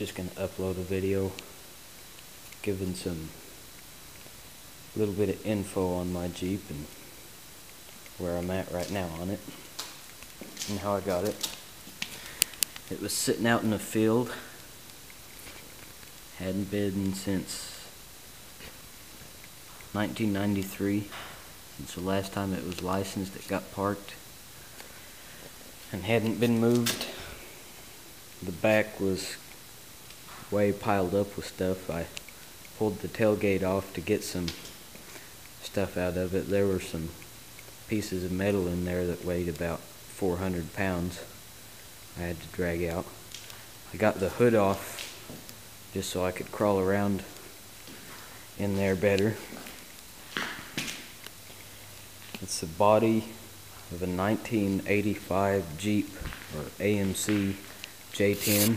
Just gonna upload a video giving some little bit of info on my Jeep and where I'm at right now on it and how I got it. It was sitting out in the field, hadn't been since 1993, since the last time it was licensed. It got parked and hadn't been moved. The back was way piled up with stuff. I pulled the tailgate off to get some stuff out of it. There were some pieces of metal in there that weighed about 400 pounds I had to drag out. I got the hood off just so I could crawl around in there better. It's the body of a 1985 Jeep or AMC J10.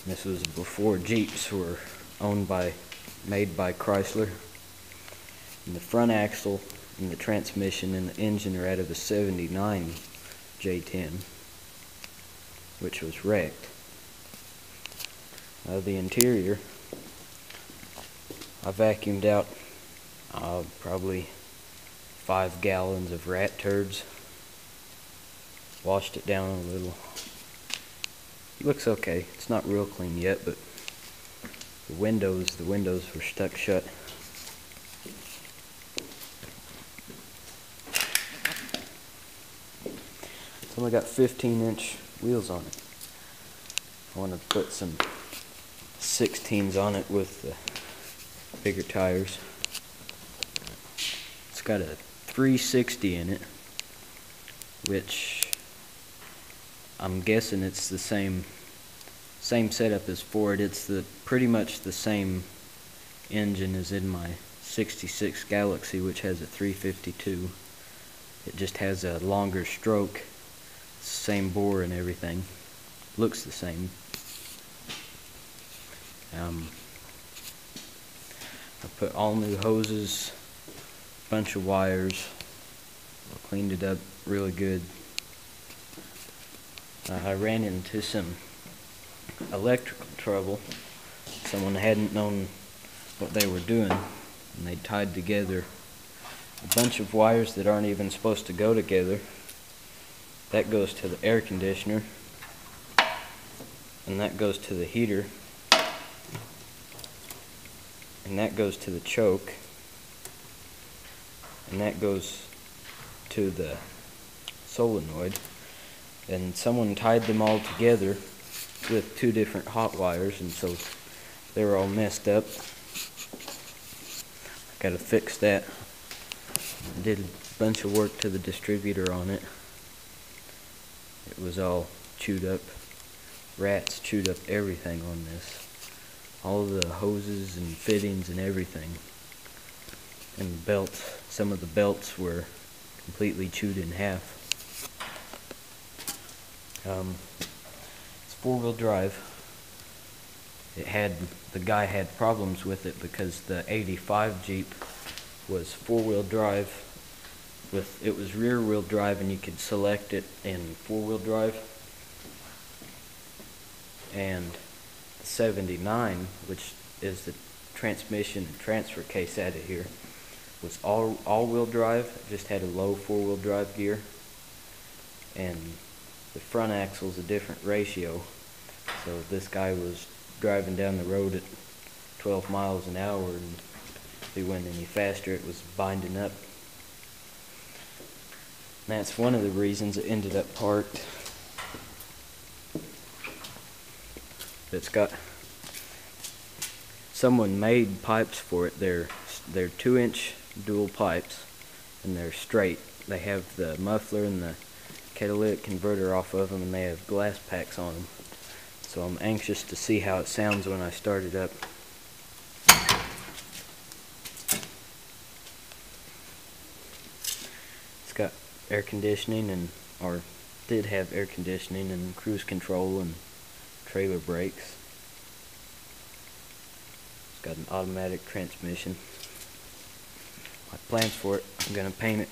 This was before Jeeps were made by Chrysler. And the front axle and the transmission and the engine are out of a 79 J10, which was wrecked. The interior, I vacuumed out probably 5 gallons of rat turds. Washed it down a little. It looks okay. It's not real clean yet, but the windows were stuck shut. It's only got 15-inch wheels on it. I want to put some 16s on it with the bigger tires. It's got a 360 in it, which I'm guessing it's the same setup as Ford. It's pretty much the same engine as in my 66 Galaxy, which has a 352. It just has a longer stroke, same bore and everything. Looks the same. I put all new hoses, bunch of wires, cleaned it up really good. I ran into some electrical trouble. Someone hadn't known what they were doing, and they tied together a bunch of wires that aren't even supposed to go together. That goes to the air conditioner, and that goes to the heater, and that goes to the choke, and that goes to the solenoid. And someone tied them all together with 2 different hot wires, and so they were all messed up. Gotta fix that. I did a bunch of work to the distributor on it. It was all chewed up. Rats chewed up everything on this. All the hoses and fittings and everything. And belts. Some of the belts were completely chewed in half. It's 4-wheel drive. The guy had problems with it because the 85 Jeep was 4-wheel drive. It was rear-wheel drive, and you could select it in 4-wheel drive. And the 79, which is the transmission and transfer case out of here, was all-wheel drive. It just had a low 4-wheel drive gear, and the front axle's a different ratio. So this guy was driving down the road at 12 miles an hour, and if he went any faster, it was binding up. And that's one of the reasons it ended up parked. It's got, someone made pipes for it. They're 2-inch dual pipes, and they're straight. They have the muffler and the catalytic converter off of them, and they have glass packs on them. So I'm anxious to see how it sounds when I start it up. It's got air conditioning or did have air conditioning and cruise control and trailer brakes. It's got an automatic transmission. My plans for it, I'm going to paint it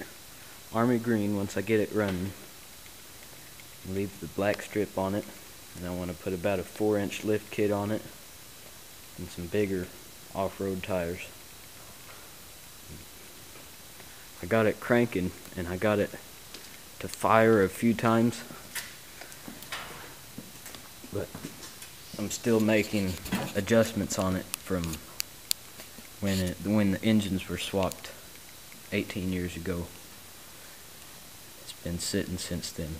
army green once I get it running. Leave the black strip on it, and I want to put about a 4-inch lift kit on it and some bigger off-road tires. I got it cranking and I got it to fire a few times, but I'm still making adjustments on it from when the engines were swapped 18 years ago. It's been sitting since then.